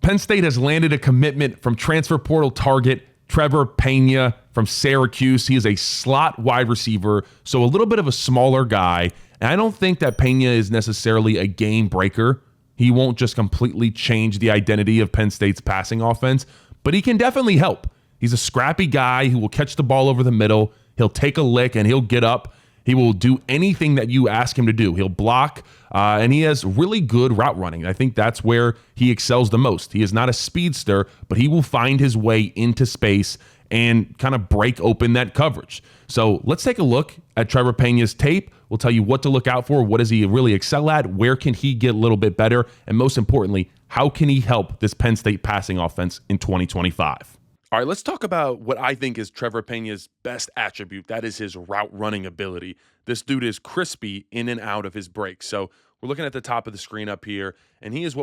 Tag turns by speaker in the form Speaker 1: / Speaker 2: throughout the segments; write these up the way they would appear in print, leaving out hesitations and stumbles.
Speaker 1: Penn State has landed a commitment from transfer portal target Trebor Pena from Syracuse. He is a slot wide receiver, so a little bit of a smaller guy. And I don't think that Peña is necessarily a game breaker. He won't just completely change the identity of Penn State's passing offense, but he can definitely help. He's a scrappy guy who will catch the ball over the middle. He'll take a lick and he'll get up. He will do anything that you ask him to do. He'll block, and he has really good route running. I think that's where he excels the most. He is not a speedster, but he will find his way into space and kind of break open that coverage. So let's take a look at Trebor Pena's tape. We'll tell you what to look out for. What does he really excel at? Where can he get a little bit better? And most importantly, how can he help this Penn State passing offense in 2025? All right, let's talk about what I think is Trebor Pena's best attribute. That is his route running ability. This dude is crispy in and out of his breaks. So we're looking at the top of the screen up here, and he is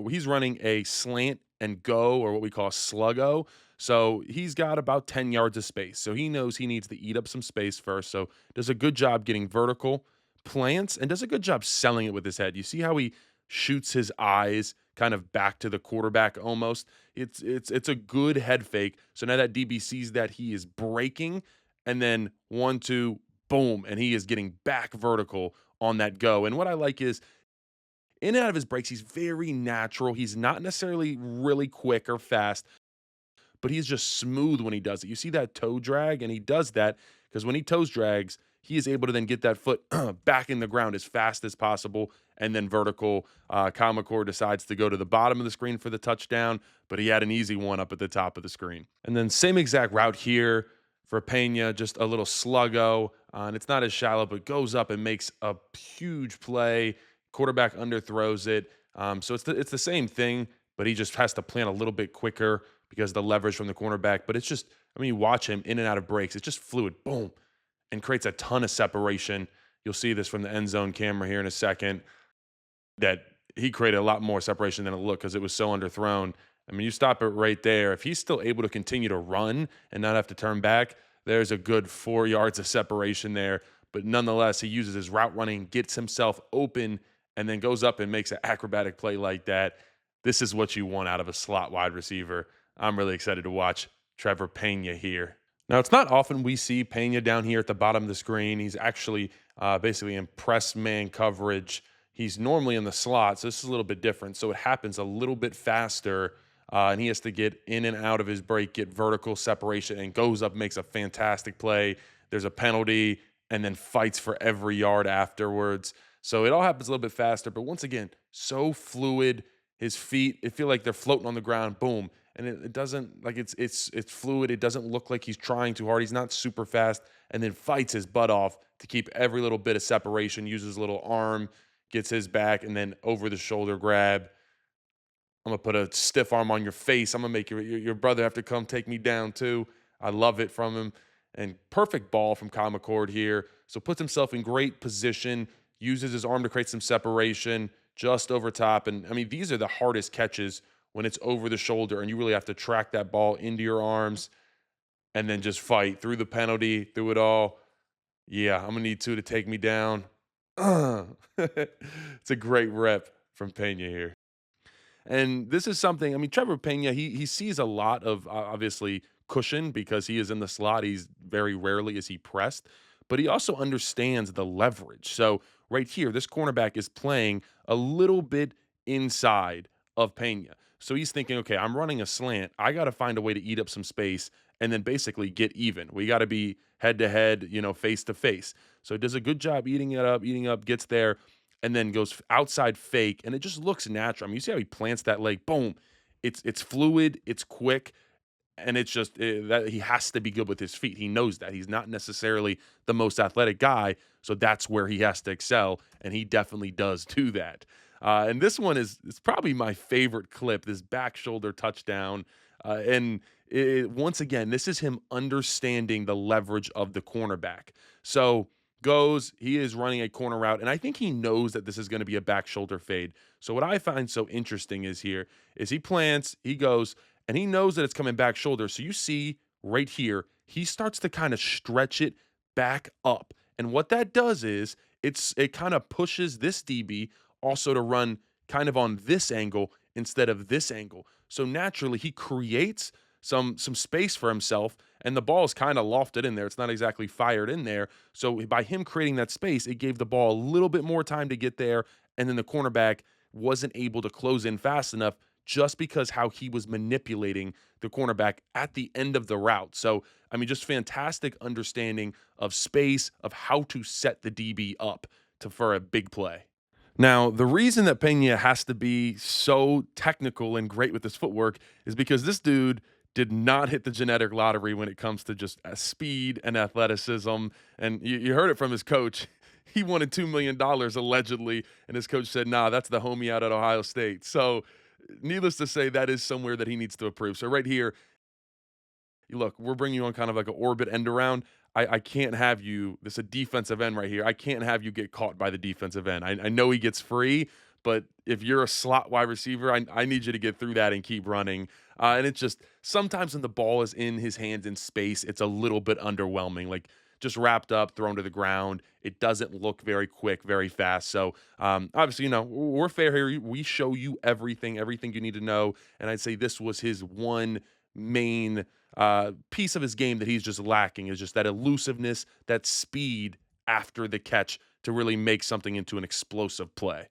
Speaker 1: he's running a slant and go, or what we call sluggo. So he's got about 10 yards of space. So he knows he needs to eat up some space first. So does a good job getting vertical, plants, and does a good job selling it with his head. You see how he shoots his eyes kind of back to the quarterback almost. It's a good head fake. So now that DB sees that, he is breaking, and then 1, 2, boom, and he is getting back vertical on that go. And what I like is in and out of his breaks, he's very natural. He's not necessarily really quick or fast, but he's just smooth when he does it. You see that toe drag, and he does that because when he toes drags, he is able to then get that foot back in the ground as fast as possible, and then vertical. Comacore decides to go to the bottom of the screen for the touchdown, but he had an easy one up at the top of the screen. And then same exact route here for Peña, just a little sluggo, and it's not as shallow, but goes up and makes a huge play. Quarterback underthrows it. So it's the same thing, but he just has to plant a little bit quicker because of the leverage from the cornerback. But it's just, I mean, you watch him in and out of breaks. It's just fluid, boom, and creates a ton of separation. You'll see this from the end zone camera here in a second, that he created a lot more separation than it looked because it was so underthrown. I mean, you stop it right there. If he's still able to continue to run and not have to turn back, there's a good 4 yards of separation there. But nonetheless, he uses his route running, gets himself open, and then goes up and makes an acrobatic play like that. This is what you want out of a slot wide receiver. I'm really excited to watch Trebor Pena here. Now, it's not often we see Peña down here at the bottom of the screen. He's actually basically in press man coverage. He's normally in the slot, so this is a little bit different. So it happens a little bit faster, and he has to get in and out of his break, get vertical separation, and goes up, makes a fantastic play. There's a penalty, and then fights for every yard afterwards. So it all happens a little bit faster, but once again, so fluid. His feet, it feel like they're floating on the ground, boom. And it doesn't, like it's fluid. It doesn't look like he's trying too hard. He's not super fast, and then fights his butt off to keep every little bit of separation, uses a little arm, gets his back, and then over the shoulder grab. I'm going to put a stiff arm on your face. I'm going to make your brother have to come take me down too. I love it from him. And perfect ball from Comacore here. So puts himself in great position, uses his arm to create some separation just over top. And I mean, these are the hardest catches when it's over the shoulder and you really have to track that ball into your arms and then just fight through the penalty, through it all. Yeah, I'm going to need 2 to take me down. It's a great rep from Peña here. And this is something, I mean, Trebor Pena, he sees a lot of, obviously, cushion because he is in the slot. He's very rarely is he pressed, but he also understands the leverage. So right here, this cornerback is playing a little bit inside of Peña. So he's thinking, okay, I'm running a slant. I got to find a way to eat up some space and then basically get even. We got to be head-to-head, face to face. So he does a good job eating up, gets there, and then goes outside fake, and it just looks natural. I mean, you see how he plants that leg, boom. It's fluid, it's quick, and it's just that he has to be good with his feet. He knows that. He's not necessarily the most athletic guy, so that's where he has to excel, and he definitely does do that. And this one is probably my favorite clip, this back shoulder touchdown. Once again, this is him understanding the leverage of the cornerback. So he is running a corner route, and I think he knows that this is going to be a back shoulder fade. So what I find so interesting is he plants, he goes, and he knows that it's coming back shoulder. So you see right here, he starts to kind of stretch it back up. And what that does is it kind of pushes this DB also to run kind of on this angle instead of this angle. So naturally, he creates some space for himself, and the ball is kind of lofted in there. It's not exactly fired in there. So by him creating that space, it gave the ball a little bit more time to get there, and then the cornerback wasn't able to close in fast enough just because how he was manipulating the cornerback at the end of the route. So, I mean, just fantastic understanding of space, of how to set the DB up for a big play. Now, the reason that Pena has to be so technical and great with his footwork is because this dude did not hit the genetic lottery when it comes to just speed and athleticism. And you heard it from his coach. He wanted $2 million allegedly, and his coach said, nah, that's the homie out at Ohio State. So, needless to say, that is somewhere that he needs to improve. So, right here, look, we're bringing you on kind of like an orbit end around. I can't have you, this is a defensive end right here. I can't have you get caught by the defensive end. I know he gets free, but if you're a slot wide receiver, I need you to get through that and keep running. And it's just sometimes when the ball is in his hands in space, it's a little bit underwhelming. Like just wrapped up, thrown to the ground. It doesn't look very quick, very fast. So obviously, we're fair here. We show you everything you need to know. And I'd say this was his one main piece of his game that he's just lacking is just that elusiveness, that speed after the catch to really make something into an explosive play.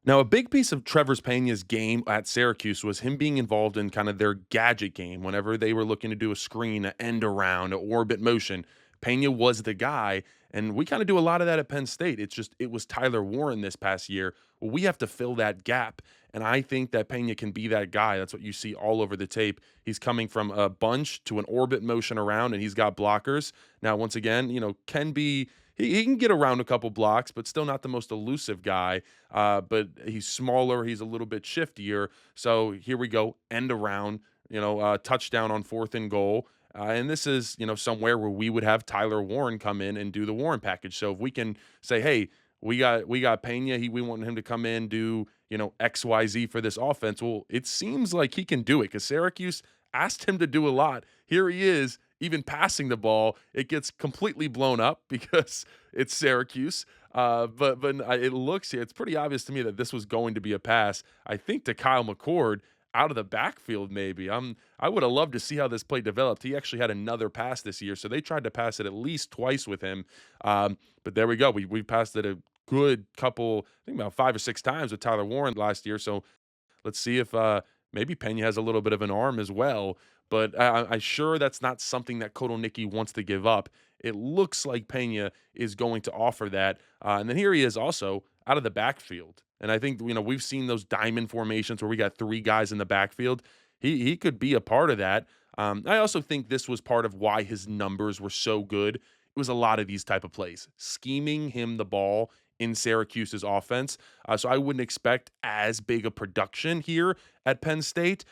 Speaker 1: Now, a big piece of Trevor's Peña's game at Syracuse was him being involved in kind of their gadget game. Whenever they were looking to do a screen, an end around, an orbit motion, Peña was the guy. And we kind of do a lot of that at Penn State. It was Tyler Warren this past year. Well, we have to fill that gap. And I think that Peña can be that guy. That's what you see all over the tape. He's coming from a bunch to an orbit motion around, and he's got blockers. Now, once again, can be he can get around a couple blocks, but still not the most elusive guy. But he's smaller. He's a little bit shiftier. So here we go, end around, touchdown on 4th and goal. And this is, somewhere where we would have Tyler Warren come in and do the Warren package. So if we can say, hey, we got Peña, we want him to come in, do, XYZ for this offense. Well, it seems like he can do it because Syracuse asked him to do a lot. Here he is, even passing the ball. It gets completely blown up because it's Syracuse. But it looks here, it's pretty obvious to me that this was going to be a pass, I think, to Kyle McCord out of the backfield maybe. I would have loved to see how this play developed. He actually had another pass this year, so they tried to pass it at least twice with him. But there we go. We passed it a good couple, I think about 5 or 6 times with Tyler Warren last year. So let's see if maybe Peña has a little bit of an arm as well. But I'm sure that's not something that Kotelnicki wants to give up. It looks like Peña is going to offer that. And then here he is also out of the backfield. And I think, we've seen those diamond formations where we got 3 guys in the backfield. He could be a part of that. I also think this was part of why his numbers were so good. It was a lot of these type of plays, scheming him the ball in Syracuse's offense. So I wouldn't expect as big a production here at Penn State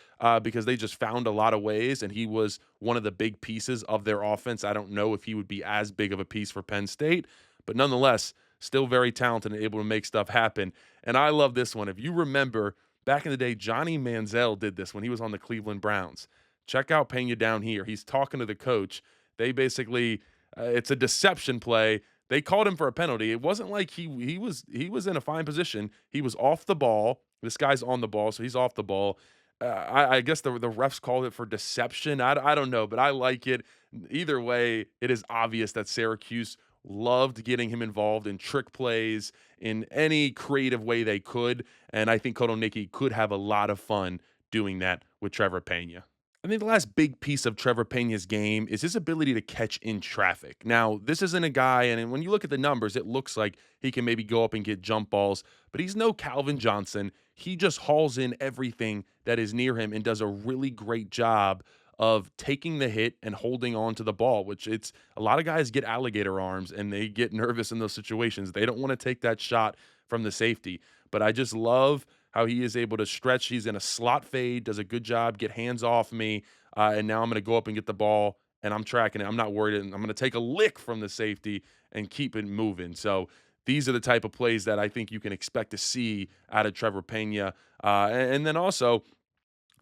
Speaker 1: because they just found a lot of ways, and he was one of the big pieces of their offense. I don't know if he would be as big of a piece for Penn State, but nonetheless, still very talented and able to make stuff happen. And I love this one. If you remember, back in the day, Johnny Manziel did this when he was on the Cleveland Browns. Check out Peña down here. He's talking to the coach. They basically, it's a deception play. They called him for a penalty. It wasn't like he was in a fine position. He was off the ball. This guy's on the ball, so he's off the ball. I guess the refs called it for deception. I don't know, but I like it. Either way, it is obvious that Syracuse loved getting him involved in trick plays in any creative way they could, and I think Kotelnicki could have a lot of fun doing that with Trebor Pena. I think the last big piece of Trebor Pena's game is his ability to catch in traffic. Now, this isn't a guy, and when you look at the numbers, it looks like he can maybe go up and get jump balls, but he's no Calvin Johnson. He just hauls in everything that is near him and does a really great job of taking the hit and holding on to the ball, which it's a lot of guys get alligator arms and they get nervous in those situations. They don't want to take that shot from the safety, but I just love how he is able to stretch. He's in a slot fade, does a good job, get hands off me, and now I'm going to go up and get the ball, and I'm tracking it. I'm not worried. I'm going to take a lick from the safety and keep it moving. So these are the type of plays that I think you can expect to see out of Trebor Pena. And then also,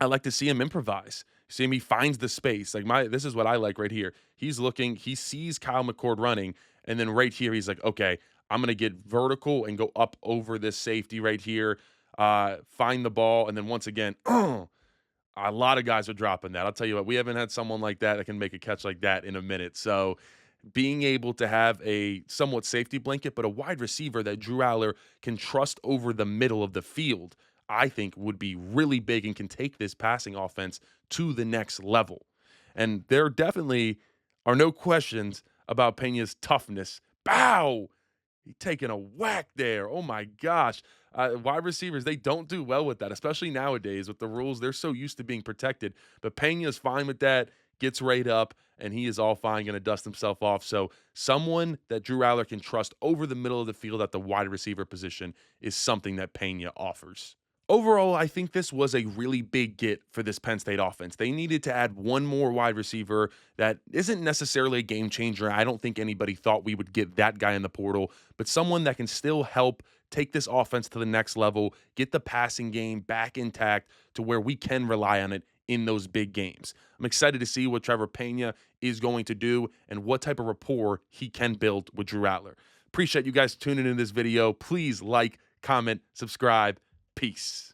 Speaker 1: I like to see him improvise. See him, he finds the space. This is what I like right here. He's looking, he sees Kyle McCord running, and then right here, he's like, okay, I'm going to get vertical and go up over this safety right here. find the ball, and then once again, a lot of guys are dropping that. I'll tell you what, we haven't had someone like that can make a catch like that in a minute. So being able to have a somewhat safety blanket, but a wide receiver that Drew Aller can trust over the middle of the field, I think would be really big and can take this passing offense to the next level. And there definitely are no questions about Peña's toughness. Bow! He taking a whack there. Oh my gosh. Wide receivers, they don't do well with that, especially nowadays with the rules. They're so used to being protected. But Peña's fine with that, gets right up, and he is all fine, going to dust himself off. So someone that Drew Aller can trust over the middle of the field at the wide receiver position is something that Peña offers. Overall, I think this was a really big get for this Penn State offense. They needed to add one more wide receiver that isn't necessarily a game changer. I don't think anybody thought we would get that guy in the portal, but someone that can still help take this offense to the next level, get the passing game back intact to where we can rely on it in those big games. I'm excited to see what Trebor Pena is going to do and what type of rapport he can build with Drew Aller. Appreciate you guys tuning in this video. Please like, comment, subscribe. Peace.